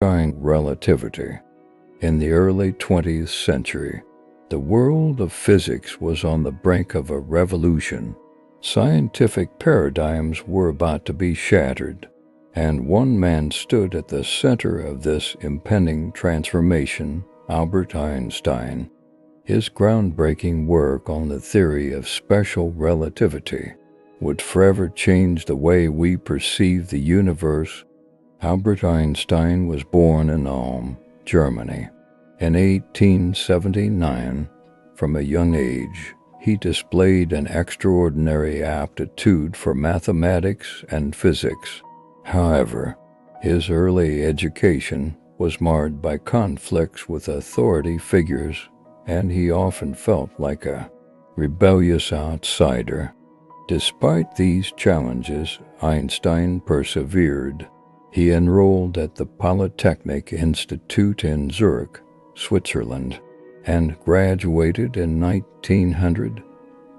relativity. In the early 20th century, the world of physics was on the brink of a revolution. Scientific paradigms were about to be shattered, and one man stood at the center of this impending transformation: Albert Einstein. His groundbreaking work on the theory of special relativity would forever change the way we perceive the universe. Albert Einstein was born in Ulm, Germany, in 1879. From a young age, he displayed an extraordinary aptitude for mathematics and physics. However, his early education was marred by conflicts with authority figures, and he often felt like a rebellious outsider. Despite these challenges, Einstein persevered. He enrolled at the Polytechnic Institute in Zurich, Switzerland, and graduated in 1900.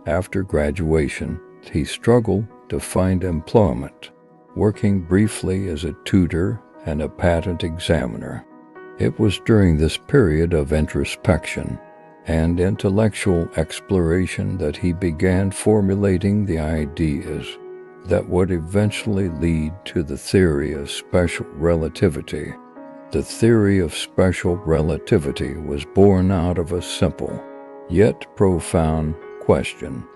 After graduation, he struggled to find employment, working briefly as a tutor and a patent examiner. It was during this period of introspection and intellectual exploration that he began formulating the ideas that would eventually lead to the theory of special relativity. The theory of special relativity was born out of a simple, yet profound question.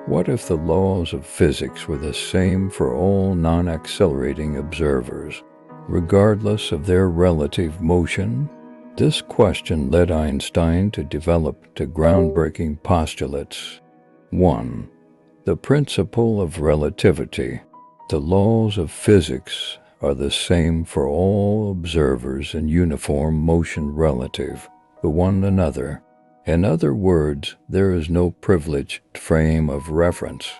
What if the laws of physics were the same for all non-accelerating observers, regardless of their relative motion? This question led Einstein to develop the groundbreaking postulates. 1. The principle of relativity. The laws of physics are the same for all observers in uniform motion relative to one another. In other words, there is no privileged frame of reference.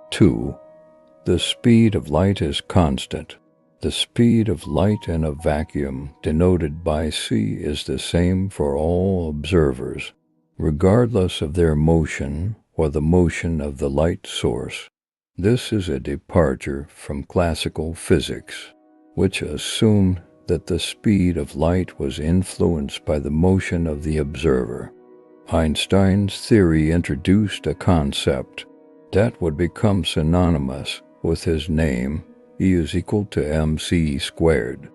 2. The speed of light is constant. The speed of light in a vacuum, denoted by c, is the same for all observers, regardless of their motion or the motion of the light source. This is a departure from classical physics, which assumed that the speed of light was influenced by the motion of the observer. Einstein's theory introduced a concept that would become synonymous with his name: E is equal to mc squared.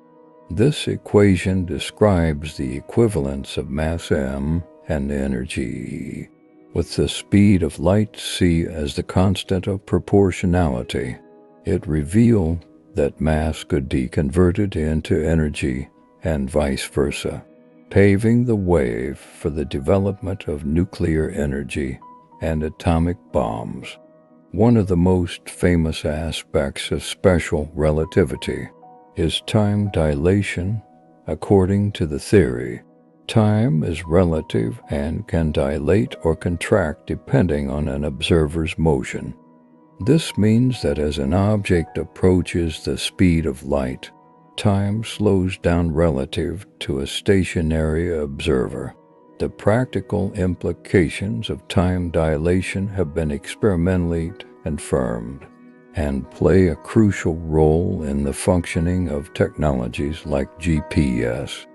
This equation describes the equivalence of mass m and energy E, with the speed of light c as the constant of proportionality. It revealed that mass could be converted into energy and vice versa, paving the way for the development of nuclear energy and atomic bombs. One of the most famous aspects of special relativity is time dilation. According to the theory, time is relative and can dilate or contract depending on an observer's motion. This means that as an object approaches the speed of light, time slows down relative to a stationary observer. The practical implications of time dilation have been experimentally confirmed and play a crucial role in the functioning of technologies like GPS.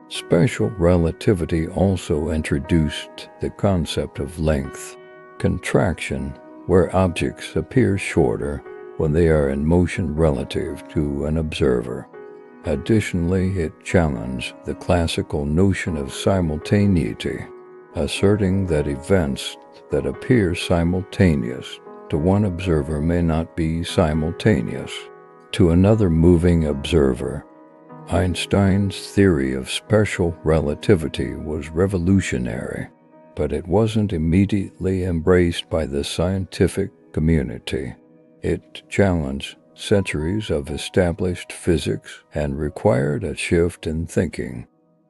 Special relativity also introduced the concept of length contraction, where objects appear shorter when they are in motion relative to an observer. Additionally, it challenged the classical notion of simultaneity, asserting that events that appear simultaneous to one observer may not be simultaneous to another moving observer. Einstein's theory of special relativity was revolutionary, but it wasn't immediately embraced by the scientific community. It challenged centuries of established physics and required a shift in thinking.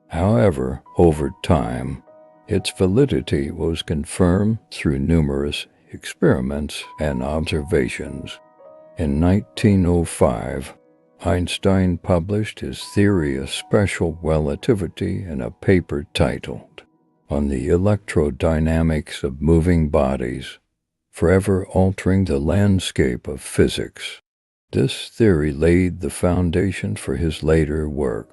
However, over time, its validity was confirmed through numerous experiments and observations. In 1905, Einstein published his theory of special relativity in a paper titled "On the Electrodynamics of Moving Bodies," forever altering the landscape of physics. This theory laid the foundation for his later work,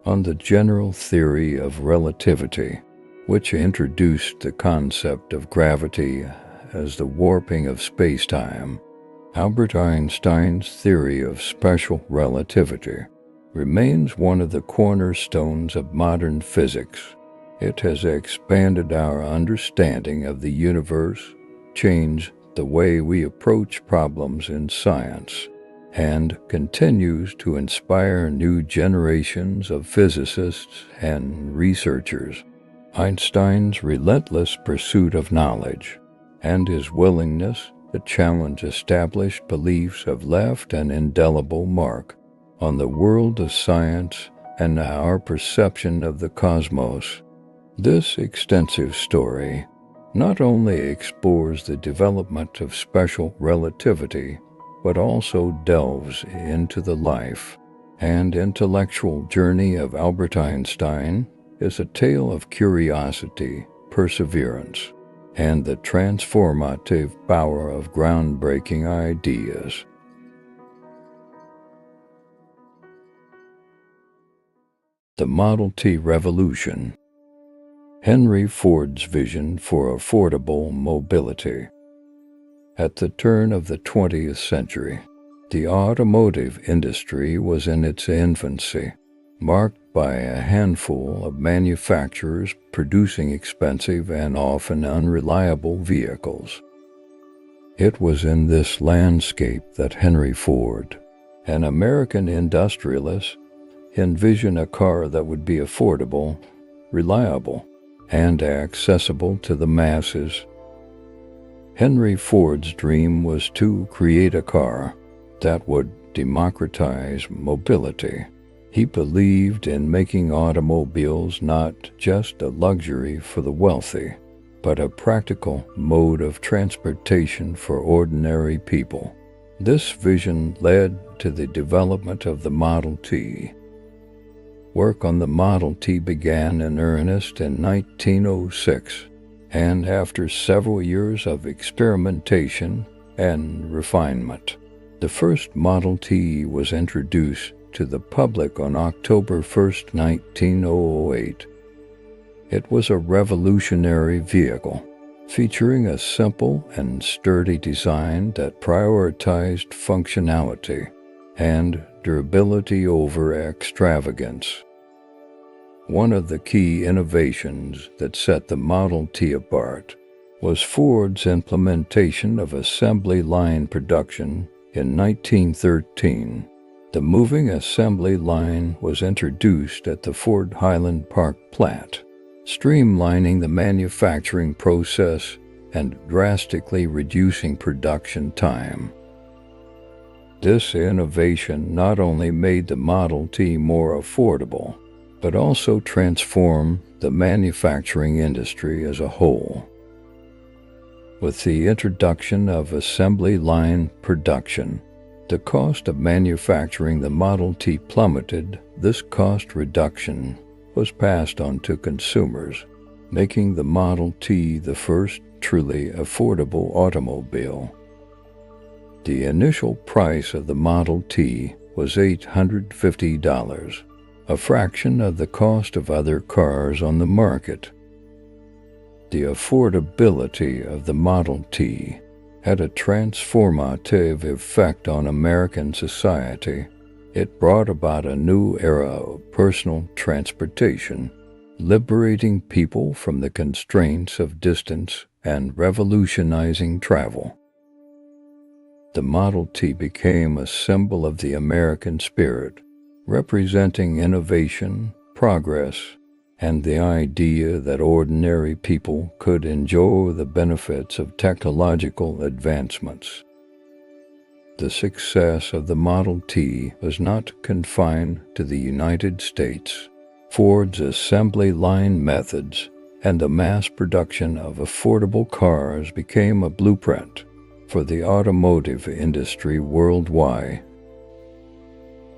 on the general theory of relativity, which introduced the concept of gravity as the warping of space-time. Albert Einstein's theory of special relativity remains one of the cornerstones of modern physics. It has expanded our understanding of the universe, changed the way we approach problems in science, and continues to inspire new generations of physicists and researchers. Einstein's relentless pursuit of knowledge and his willingness to challenge established beliefs have left an indelible mark on the world of science and our perception of the cosmos. This extensive story not only explores the development of special relativity, but also delves into the life and intellectual journey of Albert Einstein. Is a tale of curiosity, perseverance, and the transformative power of groundbreaking ideas. The Model T Revolution. Henry Ford's vision for affordable mobility. At the turn of the 20th century, the automotive industry was in its infancy, marked by a handful of manufacturers producing expensive and often unreliable vehicles. It was in this landscape that Henry Ford, an American industrialist, envisioned a car that would be affordable, reliable, and accessible to the masses. Henry Ford's dream was to create a car that would democratize mobility. He believed in making automobiles not just a luxury for the wealthy, but a practical mode of transportation for ordinary people. This vision led to the development of the Model T. Work on the Model T began in earnest in 1906, and after several years of experimentation and refinement, the first Model T was introduced to the public on October 1, 1908. It was a revolutionary vehicle, featuring a simple and sturdy design that prioritized functionality and durability over extravagance. One of the key innovations that set the Model T apart was Ford's implementation of assembly line production in 1913. The moving assembly line was introduced at the Ford Highland Park plant, streamlining the manufacturing process and drastically reducing production time. This innovation not only made the Model T more affordable, but also transformed the manufacturing industry as a whole. With the introduction of assembly line production, the cost of manufacturing the Model T plummeted. This cost reduction was passed on to consumers, making the Model T the first truly affordable automobile. The initial price of the Model T was $850, a fraction of the cost of other cars on the market. The affordability of the Model T had a transformative effect on American society. It brought about a new era of personal transportation, liberating people from the constraints of distance and revolutionizing travel. The Model T became a symbol of the American spirit, representing innovation, progress, and the idea that ordinary people could enjoy the benefits of technological advancements. The success of the Model T was not confined to the United States. Ford's assembly line methods and the mass production of affordable cars became a blueprint for the automotive industry worldwide.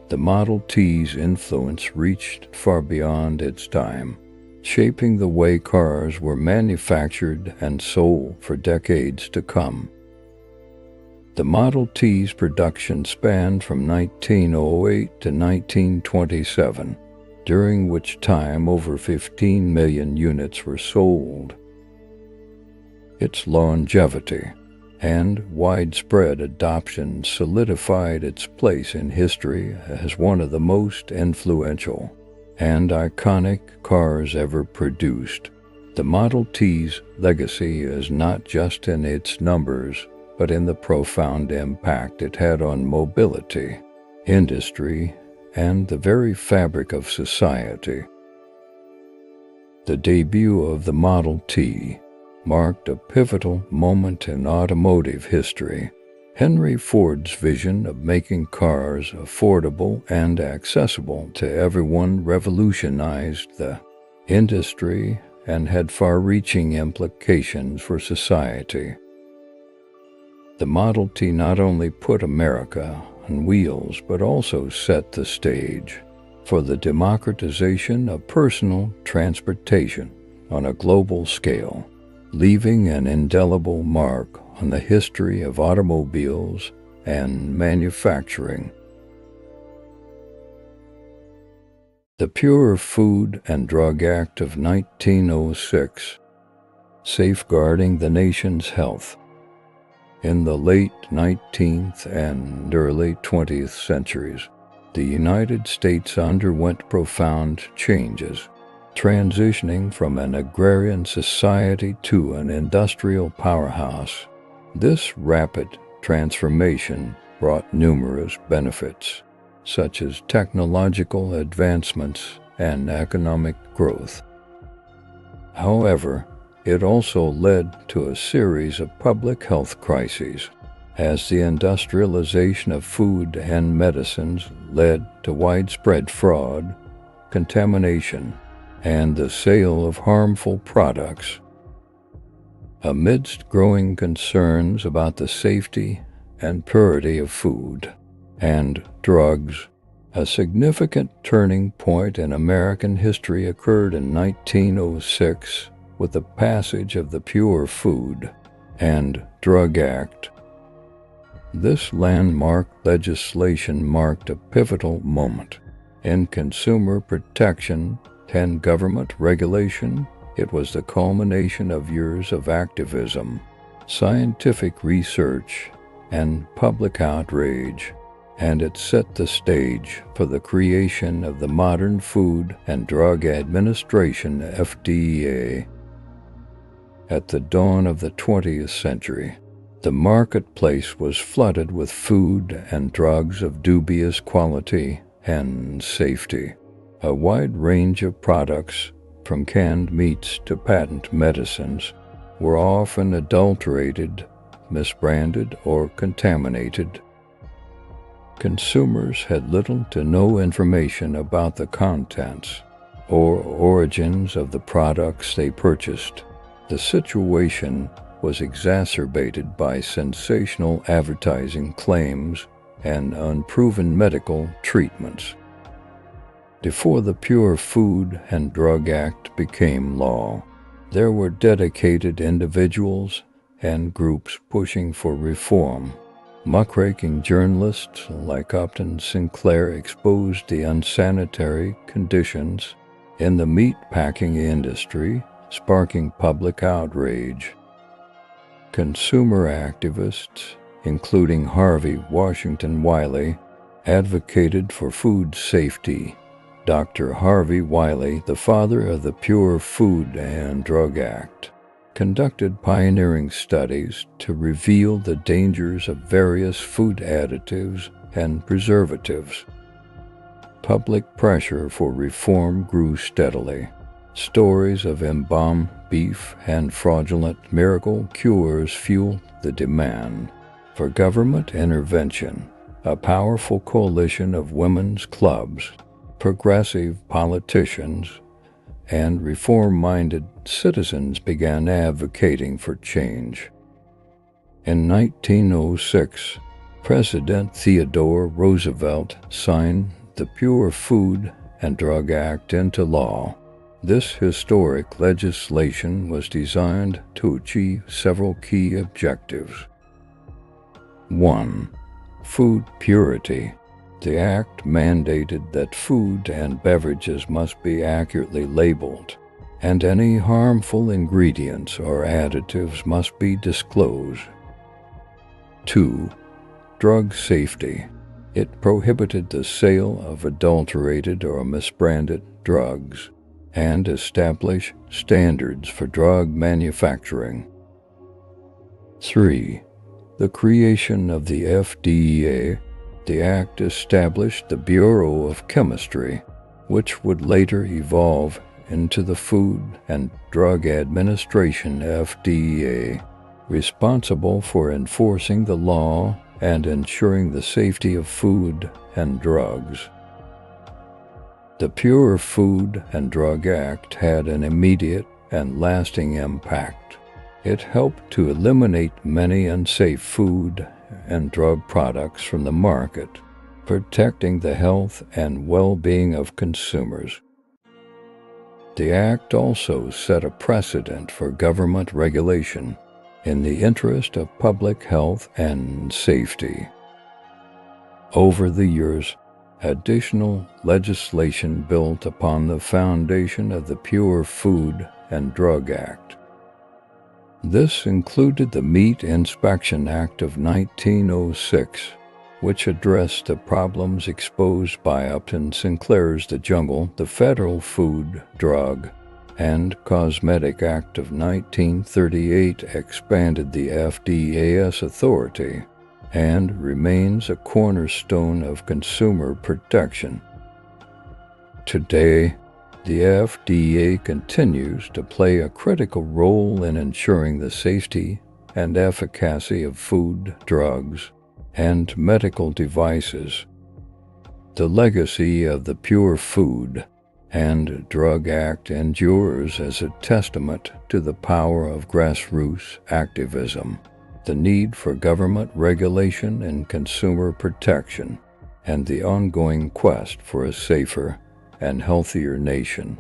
The Model T's influence reached far beyond its time, shaping the way cars were manufactured and sold for decades to come. The Model T's production spanned from 1908 to 1927, during which time over 15 million units were sold. Its longevity and widespread adoption solidified its place in history as one of the most influential and iconic cars ever produced. The Model T's legacy is not just in its numbers, but in the profound impact it had on mobility, industry, and the very fabric of society. The debut of the Model T marked a pivotal moment in automotive history. Henry Ford's vision of making cars affordable and accessible to everyone revolutionized the industry and had far-reaching implications for society. The Model T not only put America on wheels, but also set the stage for the democratization of personal transportation on a global scale, leaving an indelible mark on the history of automobiles and manufacturing. The Pure Food and Drug Act of 1906, safeguarding the nation's health. In the late 19th and early 20th centuries, the United States underwent profound changes, transitioning from an agrarian society to an industrial powerhouse. This rapid transformation brought numerous benefits, such as technological advancements and economic growth. However, it also led to a series of public health crises, as the industrialization of food and medicines led to widespread fraud, contamination, and the sale of harmful products. Amidst growing concerns about the safety and purity of food and drugs, a significant turning point in American history occurred in 1906 with the passage of the Pure Food and Drug Act. This landmark legislation marked a pivotal moment in consumer protection and government regulation. It was the culmination of years of activism, scientific research, and public outrage, and it set the stage for the creation of the modern Food and Drug Administration (FDA). At the dawn of the 20th century, the marketplace was flooded with food and drugs of dubious quality and safety. A wide range of products, from canned meats to patent medicines, were often adulterated, misbranded, or contaminated. Consumers had little to no information about the contents or origins of the products they purchased. The situation was exacerbated by sensational advertising claims and unproven medical treatments. Before the Pure Food and Drug Act became law, there were dedicated individuals and groups pushing for reform. Muckraking journalists like Upton Sinclair exposed the unsanitary conditions in the meat-packing industry, sparking public outrage. Consumer activists, including Harvey Washington Wiley, advocated for food safety. Dr. Harvey Wiley, the father of the Pure Food and Drug Act, conducted pioneering studies to reveal the dangers of various food additives and preservatives. Public pressure for reform grew steadily. Stories of embalmed beef and fraudulent miracle cures fueled the demand for government intervention. A powerful coalition of women's clubs, progressive politicians, and reform-minded citizens began advocating for change. In 1906, President Theodore Roosevelt signed the Pure Food and Drug Act into law. This historic legislation was designed to achieve several key objectives. 1. Food purity. The act mandated that food and beverages must be accurately labeled, and any harmful ingredients or additives must be disclosed. 2. Drug safety. It prohibited the sale of adulterated or misbranded drugs and established standards for drug manufacturing. 3. The creation of the FDA. The act established the Bureau of Chemistry, which would later evolve into the Food and Drug Administration (FDA), responsible for enforcing the law and ensuring the safety of food and drugs. The Pure Food and Drug Act had an immediate and lasting impact. It helped to eliminate many unsafe food and drug products from the market, protecting the health and well-being of consumers. The act also set a precedent for government regulation in the interest of public health and safety. Over the years, additional legislation built upon the foundation of the Pure Food and Drug Act. This included the Meat Inspection Act of 1906, which addressed the problems exposed by Upton Sinclair's The Jungle, the Federal Food, Drug, and Cosmetic Act of 1938 expanded the FDA's authority and remains a cornerstone of consumer protection. Today, the FDA continues to play a critical role in ensuring the safety and efficacy of food, drugs, and medical devices. The legacy of the Pure Food and Drug Act endures as a testament to the power of grassroots activism, the need for government regulation and consumer protection, and the ongoing quest for a safer and healthier nation.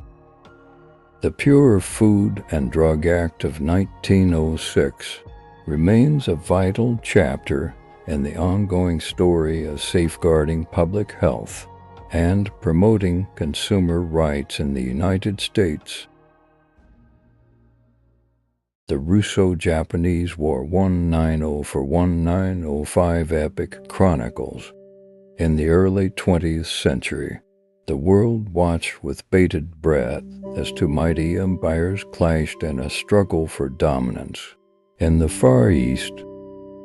The Pure Food and Drug Act of 1906 remains a vital chapter in the ongoing story of safeguarding public health and promoting consumer rights in the United States. The Russo-Japanese War 1904–1905 epic chronicles. In the early 20th century, the world watched with bated breath as two mighty empires clashed in a struggle for dominance. In the Far East,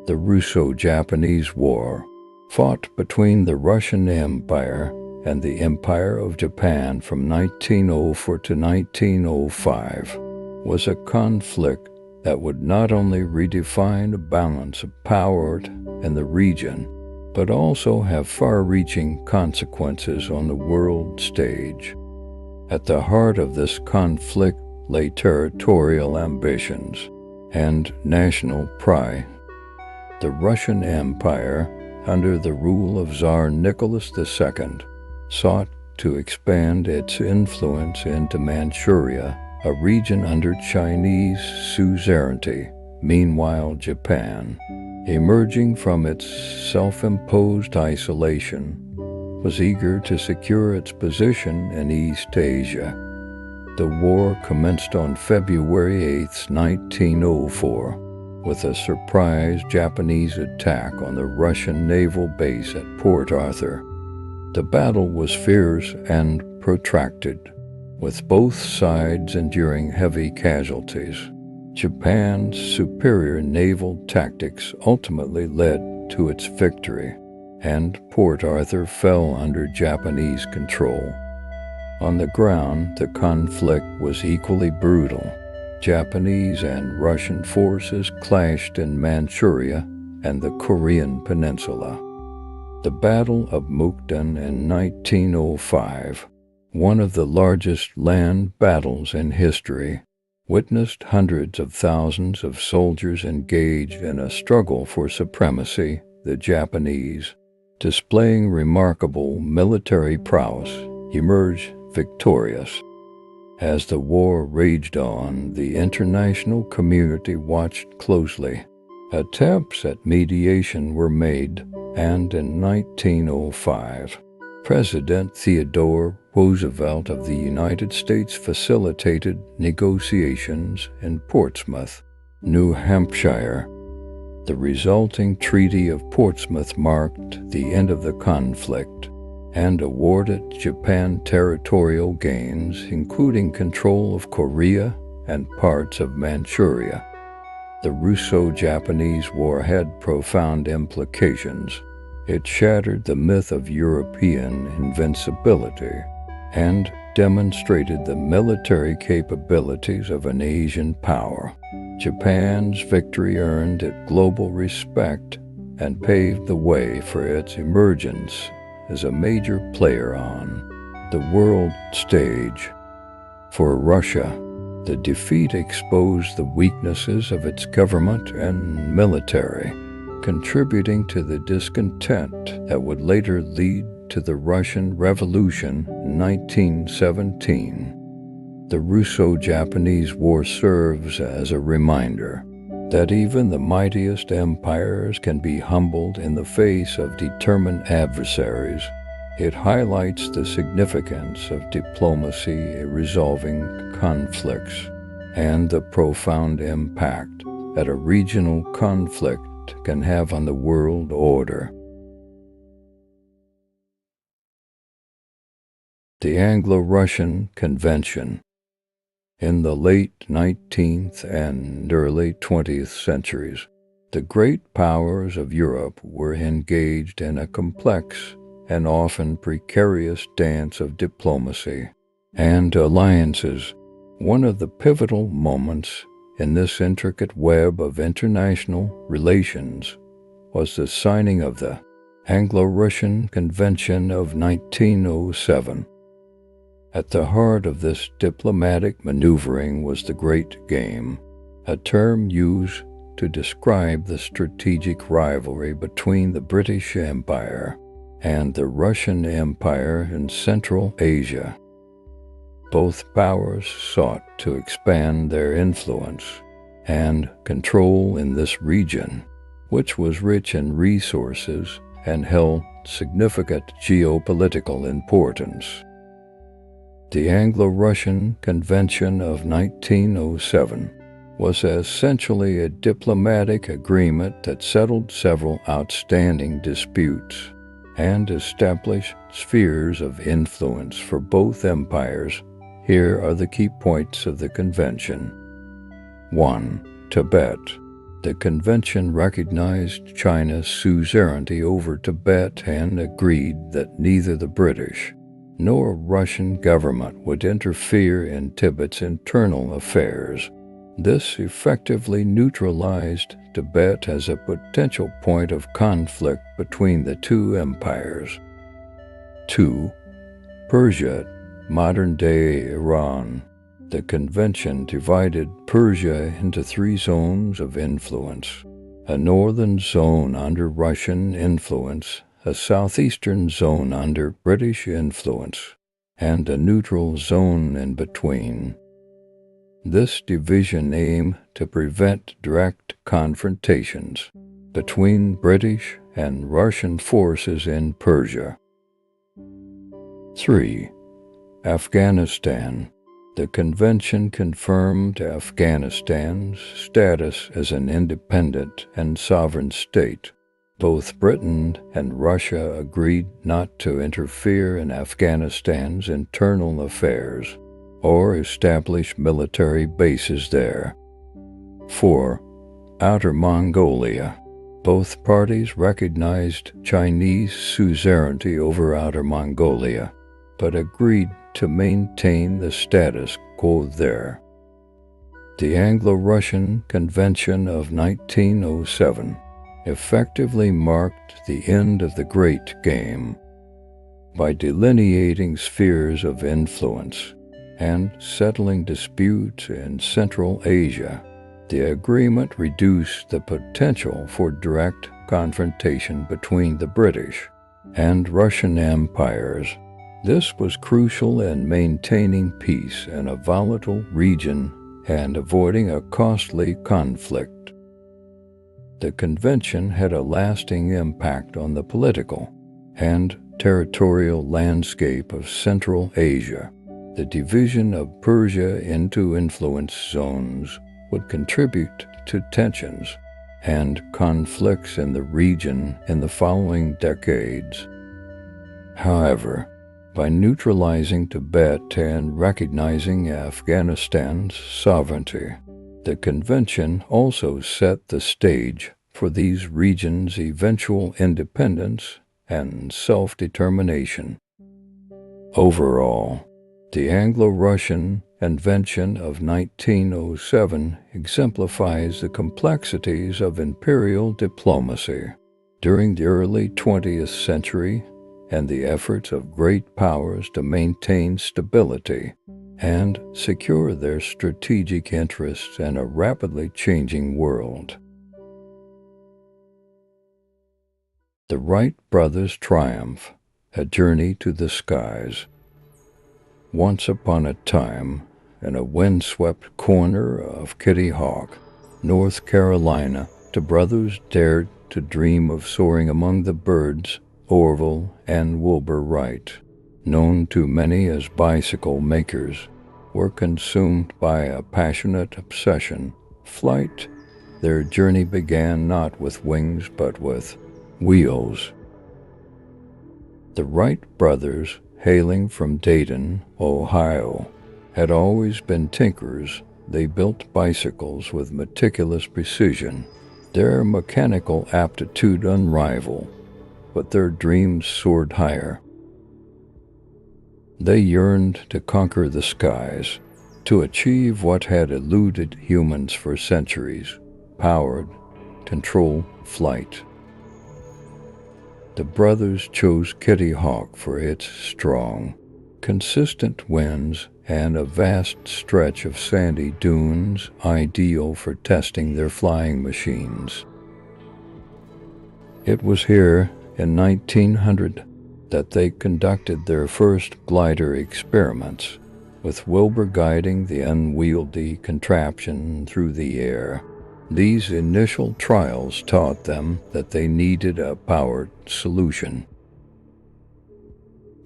the Russo-Japanese War, fought between the Russian Empire and the Empire of Japan from 1904 to 1905, was a conflict that would not only redefine the balance of power in the region, but also have far-reaching consequences on the world stage. At the heart of this conflict lay territorial ambitions and national pride. The Russian Empire, under the rule of Tsar Nicholas II, sought to expand its influence into Manchuria, a region under Chinese suzerainty. Meanwhile, Japan, emerging from its self-imposed isolation, was eager to secure its position in East Asia. The war commenced on February 8, 1904, with a surprise Japanese attack on the Russian naval base at Port Arthur. The battle was fierce and protracted, with both sides enduring heavy casualties. Japan's superior naval tactics ultimately led to its victory, and Port Arthur fell under Japanese control. On the ground, the conflict was equally brutal. Japanese and Russian forces clashed in Manchuria and the Korean Peninsula. The Battle of Mukden in 1905, one of the largest land battles in history, witnessed hundreds of thousands of soldiers engaged in a struggle for supremacy. The Japanese, displaying remarkable military prowess, emerged victorious. As the war raged on, the international community watched closely. Attempts at mediation were made, and in 1905, President Theodore Roosevelt of the United States facilitated negotiations in Portsmouth, New Hampshire. The resulting Treaty of Portsmouth marked the end of the conflict and awarded Japan territorial gains, including control of Korea and parts of Manchuria. The Russo-Japanese War had profound implications. It shattered the myth of European invincibility and demonstrated the military capabilities of an Asian power. Japan's victory earned it global respect and paved the way for its emergence as a major player on the world stage. For Russia, the defeat exposed the weaknesses of its government and military, contributing to the discontent that would later lead to the Russian Revolution in 1917. The Russo-Japanese War serves as a reminder that even the mightiest empires can be humbled in the face of determined adversaries. It highlights the significance of diplomacy in resolving conflicts and the profound impact that a regional conflict can have on the world order. The Anglo-Russian Convention. In the late 19th and early 20th centuries, the great powers of Europe were engaged in a complex and often precarious dance of diplomacy and alliances. One of the pivotal moments in this intricate web of international relations was the signing of the Anglo-Russian Convention of 1907. At the heart of this diplomatic maneuvering was the Great Game, a term used to describe the strategic rivalry between the British Empire and the Russian Empire in Central Asia. Both powers sought to expand their influence and control in this region, which was rich in resources and held significant geopolitical importance. The Anglo-Russian Convention of 1907 was essentially a diplomatic agreement that settled several outstanding disputes and established spheres of influence for both empires. Here are the key points of the convention. 1. Tibet. The convention recognized China's suzerainty over Tibet and agreed that neither the British nor Russian government would interfere in Tibet's internal affairs. This effectively neutralized Tibet as a potential point of conflict between the two empires. 2. Persia, modern-day Iran. The convention divided Persia into 3 zones of influence: a northern zone under Russian influence, a southeastern zone under British influence, and a neutral zone in between. This division aimed to prevent direct confrontations between British and Russian forces in Persia. 3. Afghanistan. The convention confirmed Afghanistan's status as an independent and sovereign state. Both Britain and Russia agreed not to interfere in Afghanistan's internal affairs or establish military bases there. 4. Outer Mongolia. Both parties recognized Chinese suzerainty over Outer Mongolia, but agreed to maintain the status quo there. The Anglo-Russian Convention of 1907 effectively marked the end of the Great Game. By delineating spheres of influence and settling disputes in Central Asia, the agreement reduced the potential for direct confrontation between the British and Russian empires. This was crucial in maintaining peace in a volatile region and avoiding a costly conflict. The convention had a lasting impact on the political and territorial landscape of Central Asia. The division of Persia into influence zones would contribute to tensions and conflicts in the region in the following decades. However, by neutralizing Tibet and recognizing Afghanistan's sovereignty, the convention also set the stage for these regions' eventual independence and self-determination. Overall, the Anglo-Russian invention of 1907 exemplifies the complexities of imperial diplomacy during the early 20th century and the efforts of great powers to maintain stability and secure their strategic interests in a rapidly changing world. The Wright brothers' triumph, a journey to the skies. Once upon a time, in a windswept corner of Kitty Hawk, North Carolina, the brothers dared to dream of soaring among the birds Orville and Wilbur Wright, known to many as bicycle makers, were consumed by a passionate obsession. Flight. Their journey began not with wings but with wheels. The Wright brothers, hailing from Dayton, Ohio, had always been tinkerers. They built bicycles with meticulous precision, their mechanical aptitude unrivaled, but their dreams soared higher. They yearned to conquer the skies, to achieve what had eluded humans for centuries: powered, controlled flight. The brothers chose Kitty Hawk for its strong, consistent winds and a vast stretch of sandy dunes ideal for testing their flying machines. It was here, in 1900, that they conducted their first glider experiments, with Wilbur guiding the unwieldy contraption through the air. These initial trials taught them that they needed a powered solution.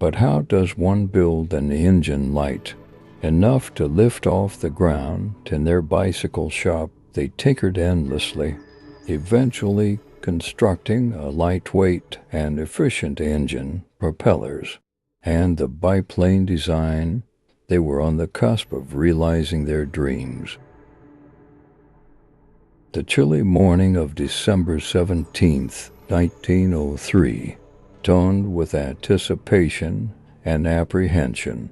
But how does one build an engine light enough to lift off the ground? In their bicycle shop, they tinkered endlessly, eventually constructing a lightweight and efficient engine, propellers, and the biplane design. They were on the cusp of realizing their dreams. The chilly morning of December 17, 1903, dawned with anticipation and apprehension.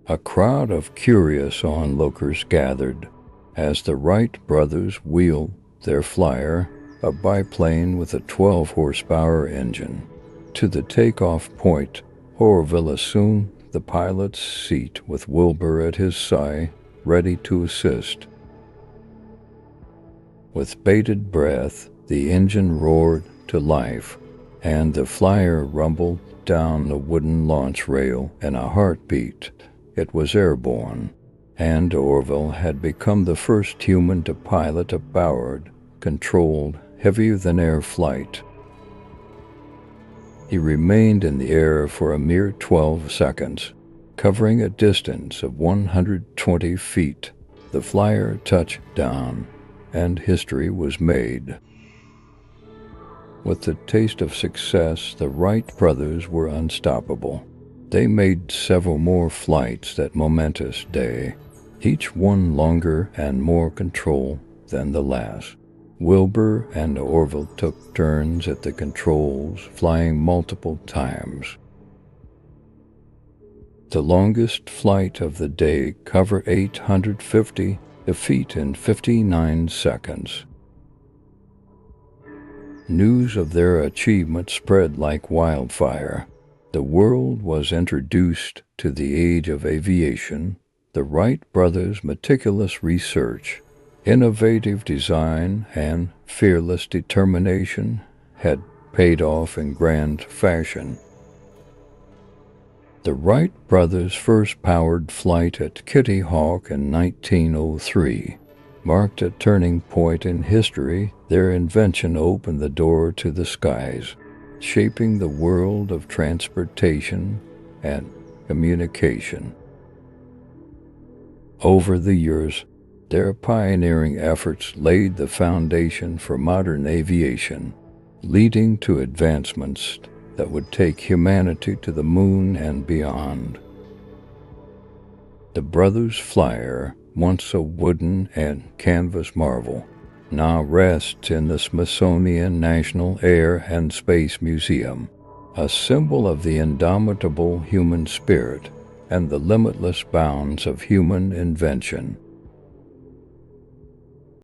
A crowd of curious onlookers gathered as the Wright brothers wheeled their flyer, a biplane with a 12-horsepower engine, to the takeoff point. Orville assumed the pilot's seat with Wilbur at his side, ready to assist. With bated breath, the engine roared to life, and the flyer rumbled down the wooden launch rail in a heartbeat. It was airborne, and Orville had become the first human to pilot a powered, controlled, heavier-than-air flight. He remained in the air for a mere 12 seconds, covering a distance of 120 feet. The flyer touched down, and history was made. With the taste of success, the Wright brothers were unstoppable. They made several more flights that momentous day, each one longer and more control than the last. Wilbur and Orville took turns at the controls, flying multiple times. The longest flight of the day covered 850 feet in 59 seconds. News of their achievement spread like wildfire. The world was introduced to the age of aviation. The Wright brothers' meticulous research, innovative design, and fearless determination had paid off in grand fashion. The Wright brothers' first powered flight at Kitty Hawk in 1903 marked a turning point in history. Their invention opened the door to the skies, shaping the world of transportation and communication. Over the years, their pioneering efforts laid the foundation for modern aviation, leading to advancements that would take humanity to the moon and beyond. The Brothers Flyer, once a wooden and canvas marvel, now rests in the Smithsonian National Air and Space Museum, a symbol of the indomitable human spirit and the limitless bounds of human invention.